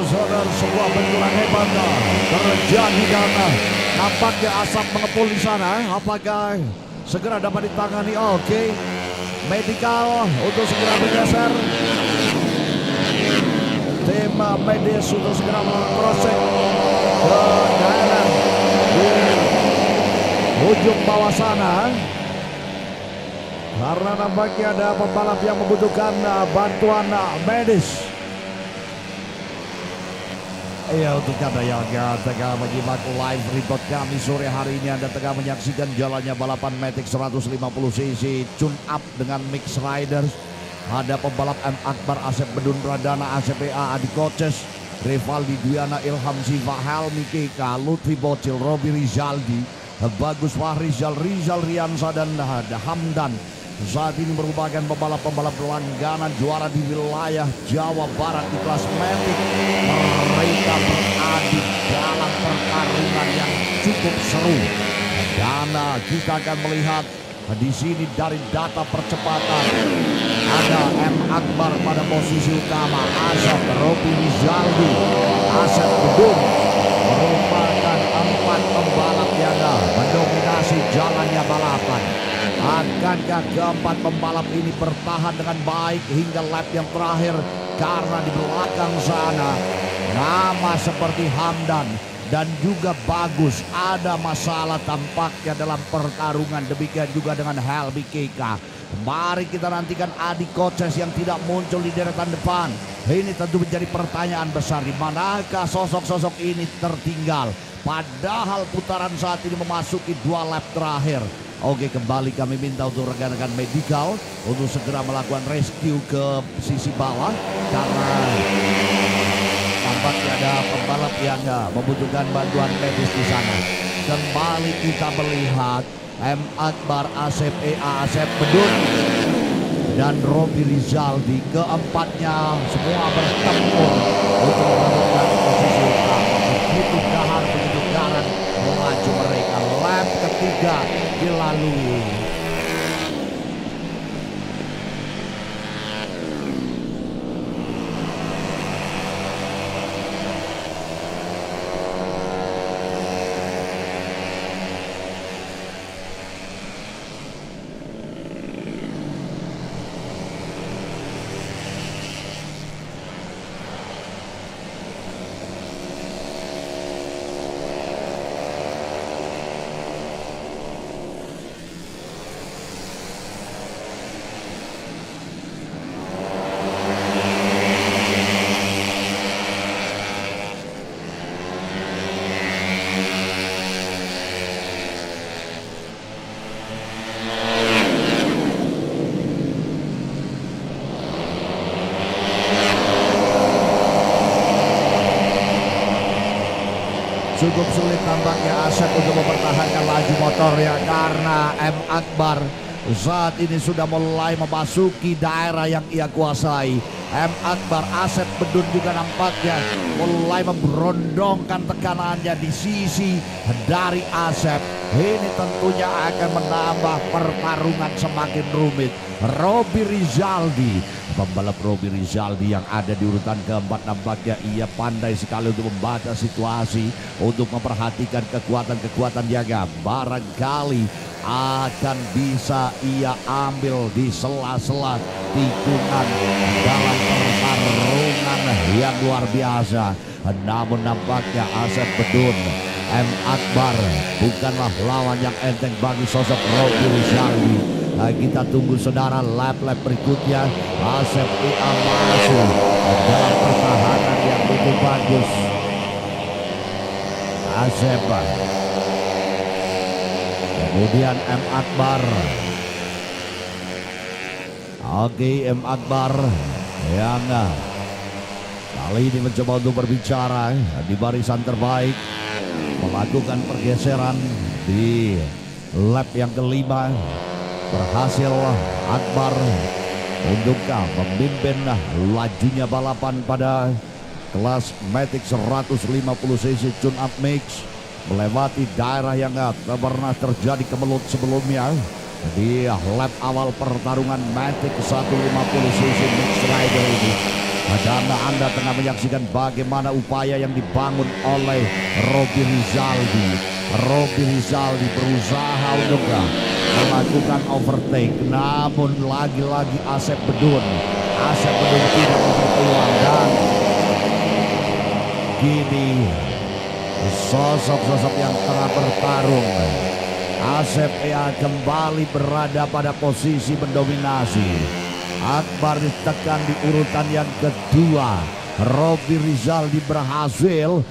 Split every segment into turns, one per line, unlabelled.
saudara, sebuah benturan hebat terjadi dan nampaknya asap mengepul di sana. Apakah segera dapat ditangani? Oke, medical untuk segera bergeser. Tim medis untuk segera melakukan cross-check ke daerah di ujung bawah sana, karena nampaknya ada pembalap yang membutuhkan bantuan medis. Iya, untuk Anda yang tengah menyimak live report kami sore hari ini, Anda tengah menyaksikan jalannya balapan Matic 150cc tune up dengan Mix Riders. Ada pembalap M. Akbar, Asep Bedun Pradana, ACPA Adi Koces, Rivaldi Dwiana, Ilham Siva, Helmi Keka, Lutfi Bocil, Robi Rizaldi, Bagus Fahrizal, Rizal Riansa, dan Hamdan. Saat ini merupakan pembalap-pembalap langganan juara di wilayah Jawa Barat di kelas Matic. Mereka beradu dalam pertarungan yang cukup seru. Dan kita akan melihat di sini dari data percepatan ada M. Akbar pada posisi utama, Asep, Robi Rizaldi, Asep Bedun merupakan 4 pembalap yang mendominasi jalannya balapan. Akankah keempat pembalap ini bertahan dengan baik hingga lap yang terakhir? Karena di belakang sana nama seperti Hamdan dan juga Bagus ada masalah tampaknya dalam pertarungan. Demikian juga dengan Helmi Keka. Mari kita nantikan Adi Koces yang tidak muncul di deretan depan. Ini tentu menjadi pertanyaan besar, di manakah sosok-sosok ini tertinggal. Padahal putaran saat ini memasuki 2 lap terakhir. Oke, kembali kami minta untuk rekan-rekan medical untuk segera melakukan rescue ke sisi bawah, karena nampaknya ada pembalap yang membutuhkan bantuan medis di sana. Kembali kita melihat M. Akbar, Asep EA, Asep Bedun, dan Robi Rizaldi. Keempatnya semua bertempur untuk menemukan posisi utama. Begitu dahar, begitu garang melaju mereka. Lap ketiga dilalui. Cukup sulit tampaknya Asep untuk mempertahankan laju motornya, karena M. Akbar saat ini sudah mulai memasuki daerah yang ia kuasai. M. Akbar, Asep Bedun juga nampaknya mulai memberondongkan tekanannya di sisi dari Asep. Ini tentunya akan menambah pertarungan semakin rumit. Robi Rizaldi, pembalap Robi Rizaldi yang ada di urutan keempat, nampaknya ia pandai sekali untuk membaca situasi, untuk memperhatikan kekuatan-kekuatan jaga. Barangkali akan bisa ia ambil di sela-sela tikungan dalam pertarungan yang luar biasa. Namun nampaknya Asep Bedun, M. Akbar bukanlah lawan yang enteng bagi sosok Robi Rizaldi. Kita tunggu saudara lap-lap berikutnya. Asep EA masuk dalam pertahanan yang begitu bagus. Asep, kemudian M. Akbar. Oke, M. Akbar yang kali ini mencoba untuk berbicara di barisan terbaik, melakukan pergeseran di lap yang kelima. Berhasil Akbar untuk memimpin lajunya balapan pada kelas Matic 150cc tune up mix, melewati daerah yang tak pernah terjadi kemelut sebelumnya di lap awal pertarungan Matic 150cc mix rider ini. Dan Anda tengah menyaksikan bagaimana upaya yang dibangun oleh Robby Rizaldi. Robby Rizaldi berusaha untuk melakukan overtake, namun lagi-lagi Asep Bedun tidak memberi peluang. Dan kini sosok-sosok yang tengah bertarung, Asep Ea kembali berada pada posisi mendominasi. Akbar ditekan di urutan yang kedua. Robby Rizaldi berhasil,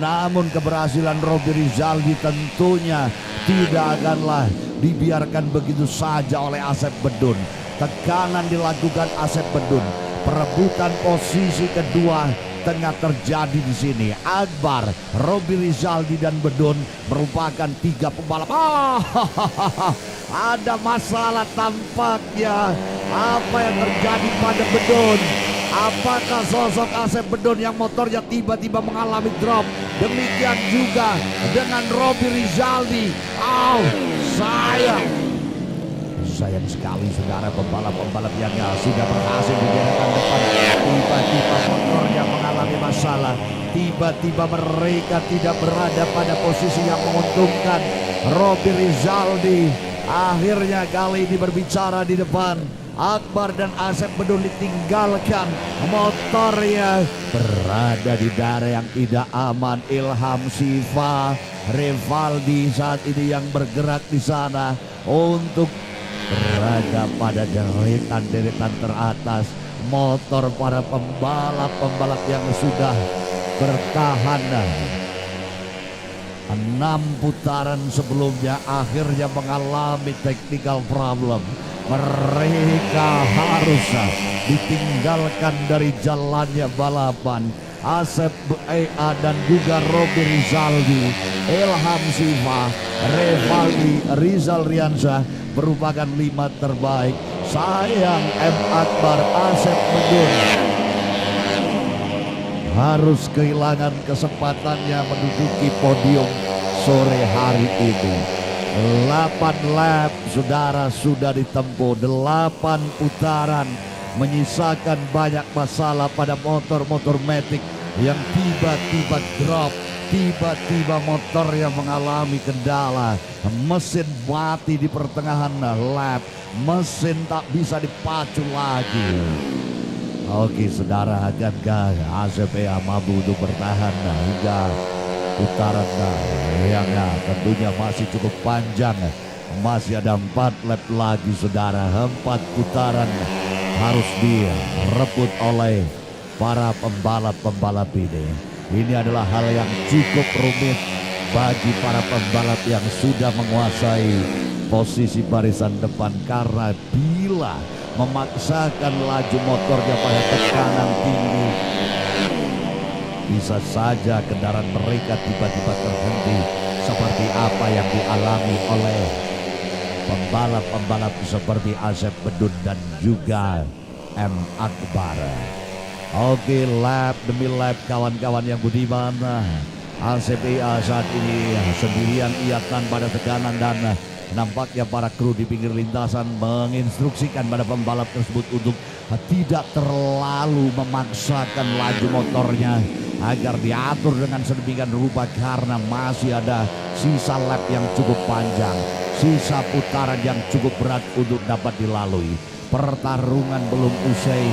namun keberhasilan Robby Rizaldi tentunya tidak akanlah dibiarkan begitu saja oleh Asep Bedun. Tekanan dilakukan Asep Bedun. Perebutan posisi kedua tengah terjadi di sini. Akbar, Robby Rizaldi dan Bedun merupakan 3 pembalap. Ada masalah tampaknya. Apa yang terjadi pada Bedun? Apakah sosok Asep Bedun yang motornya tiba-tiba mengalami drop? Demikian juga dengan Robby Rizaldi. Sayang sekali saudara, pembalap-pembalap yang sudah berhasil di deretan depan tiba-tiba motornya mengalami masalah. Tiba-tiba mereka tidak berada pada posisi yang menguntungkan. Robby Rizaldi akhirnya kali ini berbicara di depan. Akbar dan Asep Bedun ditinggalkan, motornya berada di daerah yang tidak aman. Ilham Siva, Rivaldi saat ini yang bergerak di sana untuk berada pada deretan teratas. Motor para pembalap yang sudah bertahan 6 putaran sebelumnya akhirnya mengalami technical problem. Mereka harus ditinggalkan dari jalannya balapan. Asep Ea dan juga Robby Rizaldi, Ilham Siva, Rivaldi, Rizal Riansyah merupakan 5 terbaik. Sayang M. Akbar, Asep Bedun harus kehilangan kesempatannya menduduki podium sore hari ini. 8 lap saudara sudah ditempuh, 8 putaran, menyisakan banyak masalah pada motor-motor Matic yang tiba-tiba drop, tiba-tiba motor yang mengalami kendala, mesin mati di pertengahan lap, mesin tak bisa dipacu lagi. Oke saudara, akankah Asep Ea mampu untuk bertahan hingga putaran yang tentunya masih cukup panjang. Masih ada 4 lap lagi saudara, 4 putaran harus direbut oleh para pembalap ini. Ini adalah hal yang cukup rumit bagi para pembalap yang sudah menguasai posisi barisan depan, karena bila memaksakan laju motornya pada tekanan tinggi, bisa saja kendaraan mereka tiba-tiba terhenti seperti apa yang dialami oleh pembalap-pembalap seperti Asep Bedun dan juga M. Akbar. Oke, lap demi lap kawan-kawan yang budiman, Asep Ea saat ini sendirian, ia tanpa ada tekanan, dan nampaknya para kru di pinggir lintasan menginstruksikan pada pembalap tersebut untuk tidak terlalu memaksakan laju motornya agar diatur dengan sedemikian rupa, karena masih ada sisa lap yang cukup panjang, sisa putaran yang cukup berat untuk dapat dilalui. Pertarungan belum usai,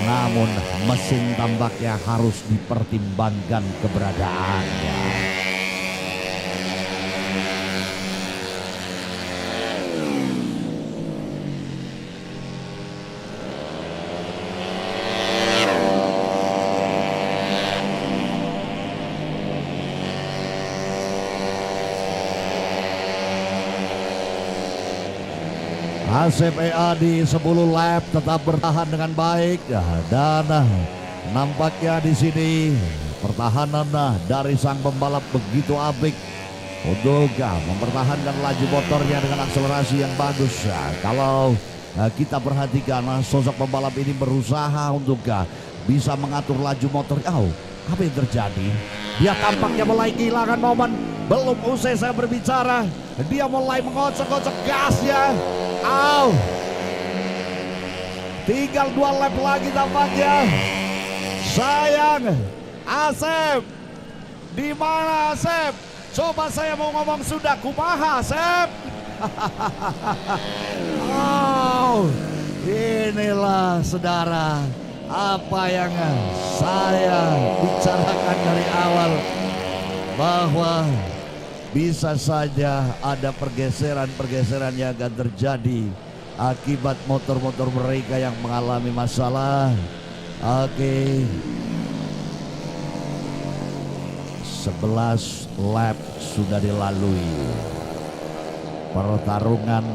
namun mesin tampaknya harus dipertimbangkan keberadaannya. Asep Ea di 10 lap tetap bertahan dengan baik, dan nampaknya di sini pertahanan dari sang pembalap begitu apik untuk mempertahankan laju motornya dengan akselerasi yang bagus. Kalau kita perhatikan, sosok pembalap ini berusaha untuk bisa mengatur laju motor. Apa yang terjadi? Dia tampaknya mulai kehilangan momen. Belum usai saya berbicara, dia mulai mengocok-ocok gasnya. Tinggal 2 lap lagi tampaknya. Sayang, Asep, di mana Asep? Coba saya mau ngomong sudah kumaha Asep. Oh, inilah saudara apa yang saya bicarakan dari awal, bahwa bisa saja ada pergeseran-pergeseran yang akan terjadi akibat motor-motor mereka yang mengalami masalah. Oke, 11 lap sudah dilalui. Pertarungan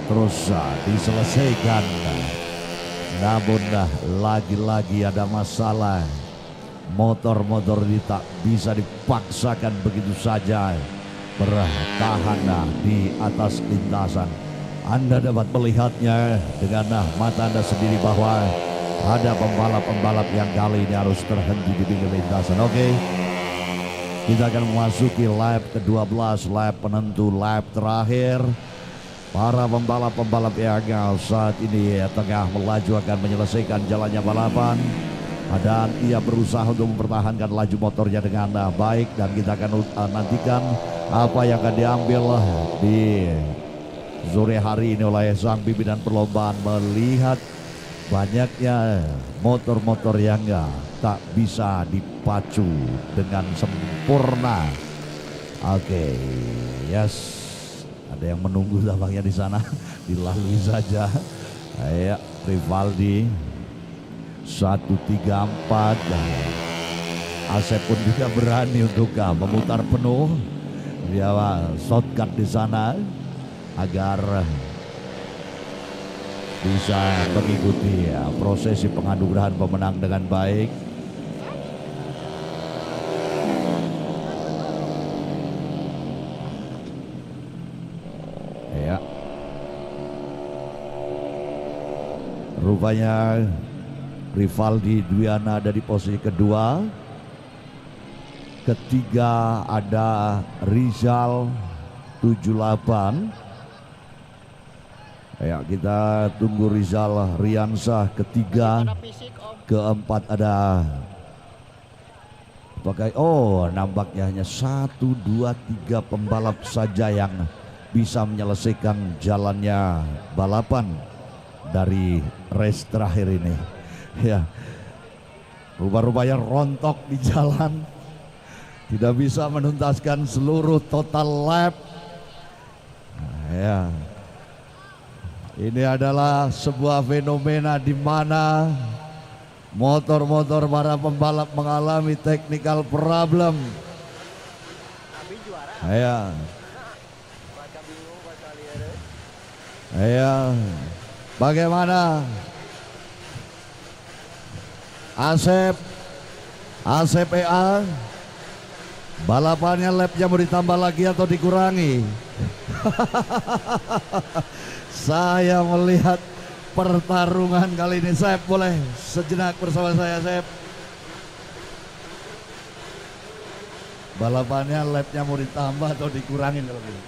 terus diselesaikan. Namun lagi-lagi ada masalah. Motor-motor tak bisa dipaksakan begitu saja bertahan di atas lintasan. Anda dapat melihatnya dengan mata Anda sendiri bahwa ada pembalap-pembalap yang kali ini harus terhenti di pinggir lintasan. Oke, kita akan memasuki lap ke-12, lap penentu, lap terakhir. Para pembalap-pembalap yang saat ini tengah melaju akan menyelesaikan jalannya balapan. Dan ia berusaha untuk mempertahankan laju motornya dengan baik. Dan kita akan nantikan apa yang akan diambil di sore hari ini oleh sang pimpinan perlombaan, melihat banyaknya motor-motor yang tak bisa dipacu dengan sempurna. Oke, yes. Ada yang menunggu tampaknya di sana, dilalui saja. Ayo, Rivaldi 134. Asep pun juga berani untuk memutar penuh. Dia shortcut di sana agar bisa mengikuti prosesi penganugerahan pemenang dengan baik. Ya, rupanya Rivaldi Dwiana ada di posisi kedua. Ketiga ada Rizal 78. Ya, kita tunggu Rizal Riansah ketiga. Keempat ada nampaknya hanya 1, 2, 3 pembalap saja yang bisa menyelesaikan jalannya balapan dari race terakhir ini. Ya, rupanya rontok di jalan, tidak bisa menuntaskan seluruh total lap. Ya, ini adalah sebuah fenomena di mana motor-motor para pembalap mengalami technical problem. Ya, bagaimana Asep EA, balapannya lapnya mau ditambah lagi atau dikurangi? Saya melihat pertarungan kali ini. Sep, boleh sejenak bersama saya, Sep? Balapannya lapnya mau ditambah atau dikurangin kalau gitu?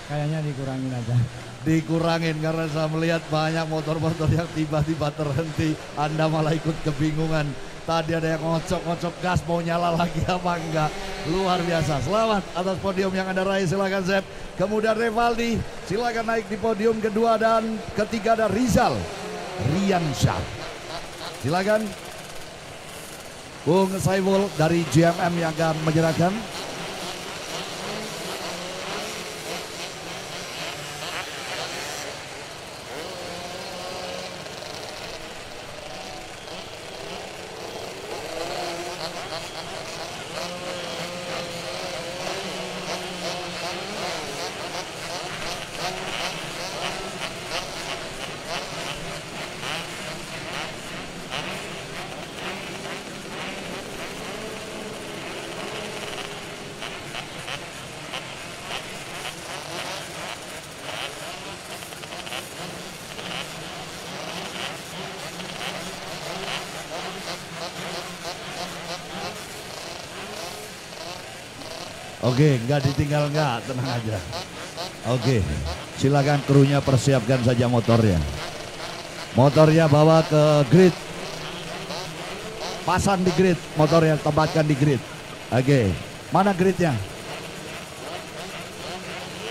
Kayaknya dikurangin aja.
Dikurangin karena saya melihat banyak motor-motor yang tiba-tiba terhenti. Anda malah ikut kebingungan. Tadi ada yang ngocok-ngocok gas, mau nyala lagi apa enggak. Luar biasa. Selamat atas podium yang Anda raih. Silakan Zep. Kemudian Rivaldi, silakan naik di podium kedua, dan ketiga ada Rizal Riansyah. Silakan Bung Saiful dari GMM yang akan menyerahkan. Oke, nggak ditinggal nggak, tenang aja. Oke, silakan krunya persiapkan saja motornya. Motornya bawa ke grid. Pasang di grid motornya, tempatkan di grid. Oke, mana gridnya?